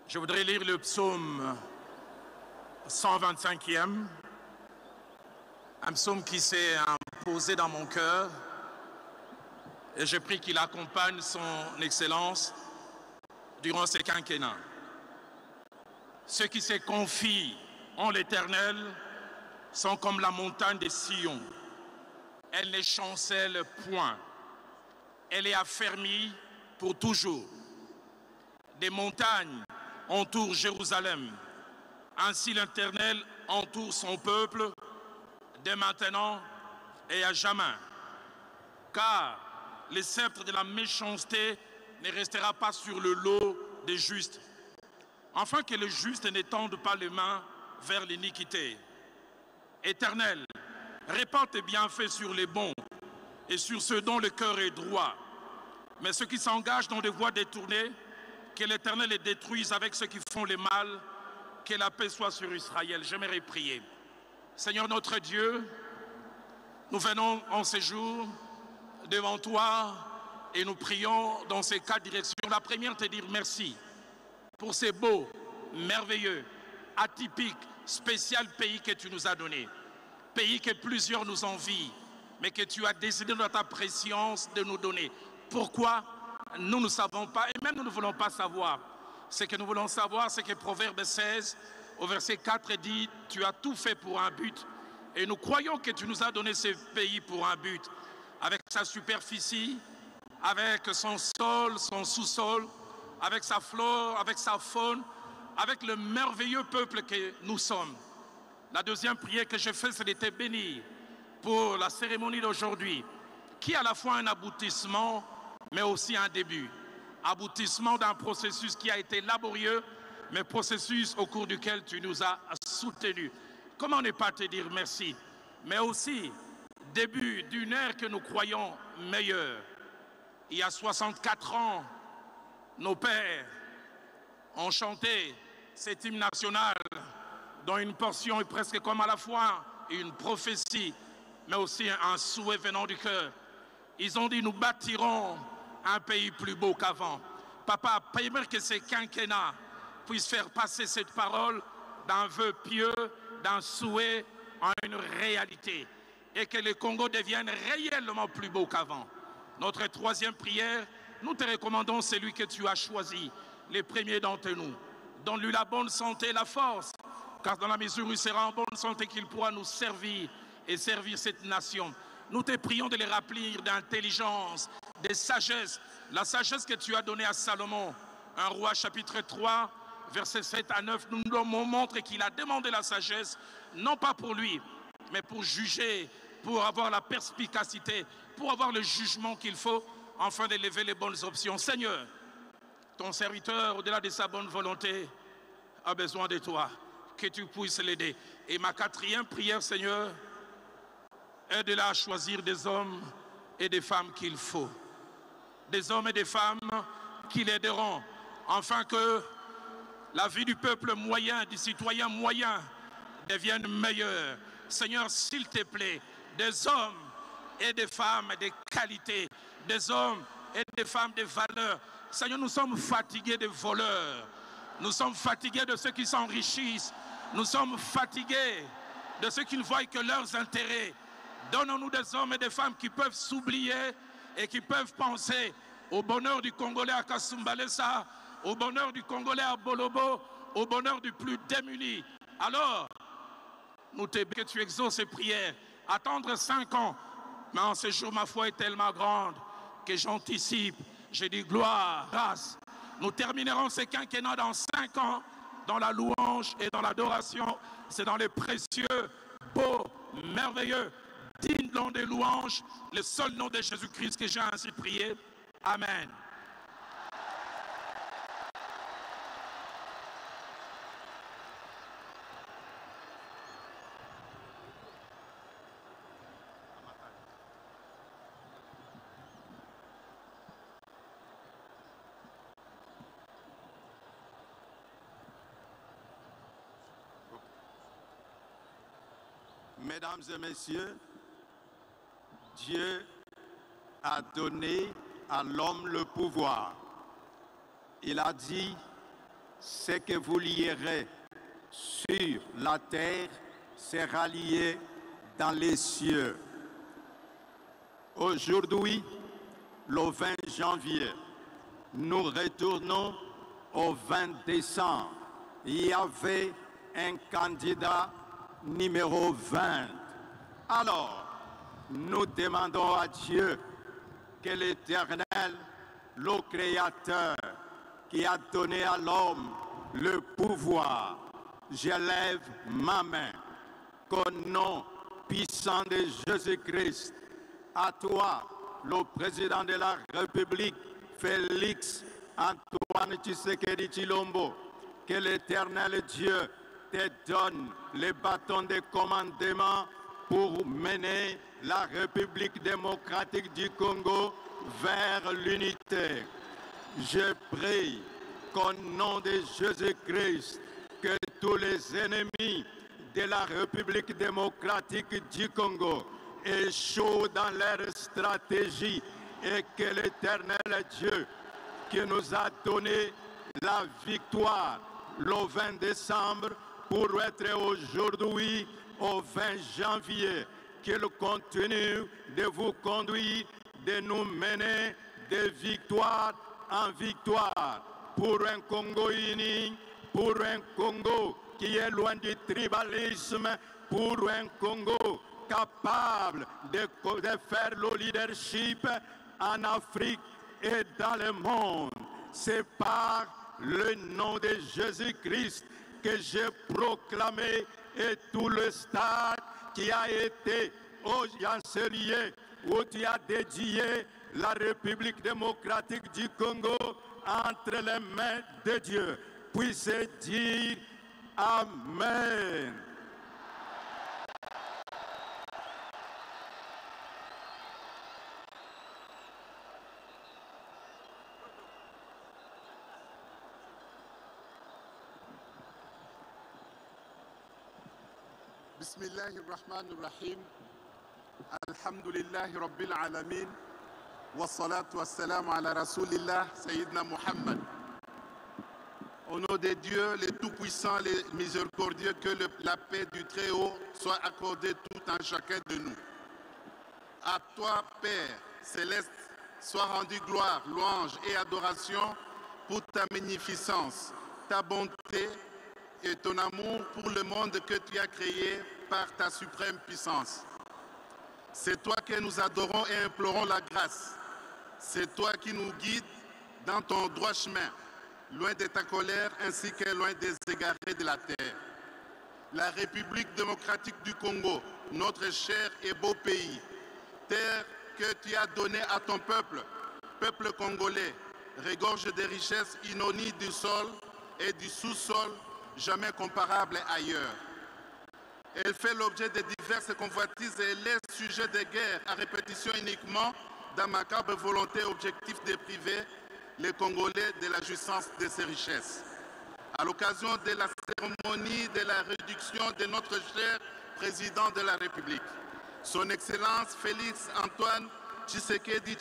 Je voudrais lire le psaume 125e, un psaume qui s'est imposé dans mon cœur et je prie qu'il accompagne son excellence durant ce quinquennat. Ceux qui se confient en l'Éternel sont comme la montagne de Sion. Elle ne chancelle point. Elle est affermie pour toujours. Des montagnes entourent Jérusalem. Ainsi l'Éternel entoure son peuple dès maintenant et à jamais. Car le sceptre de la méchanceté ne restera pas sur le lot des justes, afin que le juste n'étende pas les mains vers l'iniquité. Éternel, répands tes bienfaits sur les bons et sur ceux dont le cœur est droit. Mais ceux qui s'engagent dans des voies détournées, que l'Éternel les détruise avec ceux qui font le mal, que la paix soit sur Israël. J'aimerais prier. Seigneur notre Dieu, nous venons en ces jours devant toi et nous prions dans ces quatre directions. La première, te dire merci pour ces beaux, merveilleux, atypiques, spécial pays que tu nous as donné. Pays que plusieurs nous envient, mais que tu as décidé dans ta préscience de nous donner. Pourquoi? Nous ne savons pas, et même nous ne voulons pas savoir. Ce que nous voulons savoir, c'est que Proverbe 16, au verset 4, dit « Tu as tout fait pour un but ». Et nous croyons que tu nous as donné ce pays pour un but, avec sa superficie, avec son sol, son sous-sol, avec sa flore, avec sa faune, avec le merveilleux peuple que nous sommes. La deuxième prière que je fais, c'est de te bénir pour la cérémonie d'aujourd'hui, qui est à la fois un aboutissement, mais aussi un début. Aboutissement d'un processus qui a été laborieux, mais processus au cours duquel tu nous as soutenus. Comment ne pas te dire merci? Mais aussi début d'une ère que nous croyons meilleure. Il y a 64 ans, nos pères ont chanté cet hymne national dont une portion est presque comme à la fois une prophétie, mais aussi un souhait venant du cœur. Ils ont dit, nous bâtirons un pays plus beau qu'avant. Papa, permets que ces quinquennats puissent faire passer cette parole d'un vœu pieux, d'un souhait en une réalité, et que le Congo devienne réellement plus beau qu'avant. Notre troisième prière, nous te recommandons celui que tu as choisi, les premiers d'entre nous. Donne-lui la bonne santé et la force, car dans la mesure où il sera en bonne santé qu'il pourra nous servir et servir cette nation. Nous te prions de les remplir d'intelligence, de sagesse, la sagesse que tu as donnée à Salomon. 1 Roi chapitre 3, versets 7 à 9, nous nous montre qu'il a demandé la sagesse, non pas pour lui, mais pour juger, pour avoir la perspicacité, pour avoir le jugement qu'il faut, afin d'élever les bonnes options. Seigneur, ton serviteur, au-delà de sa bonne volonté, a besoin de toi, que tu puisses l'aider. Et ma quatrième prière, Seigneur, aide-la à choisir des hommes et des femmes qu'il faut. Des hommes et des femmes qui l'aideront, afin que la vie du peuple moyen, du citoyen moyen, devienne meilleure. Seigneur, s'il te plaît, des hommes et des femmes de qualité, des hommes et des femmes de valeur. Seigneur, nous sommes fatigués des voleurs. Nous sommes fatigués de ceux qui s'enrichissent. Nous sommes fatigués de ceux qui ne voient que leurs intérêts. Donnons-nous des hommes et des femmes qui peuvent s'oublier et qui peuvent penser au bonheur du Congolais à Kasumbalesa, au bonheur du Congolais à Bolobo, au bonheur du plus démuni. Alors, nous te bénissons que tu exauces ces prières. Attendre 5 ans, mais en ce jour, ma foi est tellement grande que j'anticipe. Je dis gloire, grâce. Nous terminerons ces quinquennats dans 5 ans, dans la louange et dans l'adoration. C'est dans les précieux, beaux, merveilleux, digne nom des louanges, le seul nom de Jésus-Christ que j'ai ainsi prié. Amen. Mesdames et messieurs, Dieu a donné à l'homme le pouvoir. Il a dit, ce que vous lierez sur la terre sera lié dans les cieux. Aujourd'hui, le 20 janvier, nous retournons au 20 décembre. Il y avait un candidat numéro 20. Alors, nous demandons à Dieu que l'Éternel, le Créateur, qui a donné à l'homme le pouvoir, j'élève ma main, qu'au nom puissant de Jésus-Christ, à toi, le président de la République, Félix Antoine Tshisekedi Tshilombo, que l'Éternel Dieu te donne les bâtons de commandement pour mener la République démocratique du Congo vers l'unité. Je prie qu'au nom de Jésus-Christ, que tous les ennemis de la République démocratique du Congo échouent dans leur stratégie et que l'Éternel Dieu qui nous a donné la victoire le 20 décembre pour être aujourd'hui au 20 janvier, qu'il continue de vous conduire, de nous mener de victoire en victoire pour un Congo uni, pour un Congo qui est loin du tribalisme, pour un Congo capable de faire le leadership en Afrique et dans le monde. C'est par le nom de Jésus-Christ que j'ai proclamé et tout le stade qui a été enseigné où tu as dédié la République démocratique du Congo entre les mains de Dieu. Puisse dire Amen. بسم الله الرحمن الرحيم الحمد لله رب العالمين والصلاة والسلام على رسول الله سيدنا محمد. Au nom de Dieu, les tout-puissants, les miséricordieux, que la paix du Très-Haut soit accordée tout en chacun de nous. À toi, Père céleste, soit rendue gloire, louange et adoration pour ta magnificence, ta bonté et ton amour pour le monde que tu as créé par ta suprême puissance. C'est toi que nous adorons et implorons la grâce. C'est toi qui nous guides dans ton droit chemin, loin de ta colère ainsi que loin des égarés de la terre. La République démocratique du Congo, notre cher et beau pays, terre que tu as donnée à ton peuple, peuple congolais, regorge des richesses inouïes du sol et du sous-sol, jamais comparables ailleurs. Elle fait l'objet de diverses convoitises et les sujets de guerre à répétition uniquement dans macabre volonté et objectif de priver les Congolais de la jouissance de ces richesses. À l'occasion de la cérémonie de la réduction de notre cher président de la République, son Excellence Félix Antoine Tshisekedi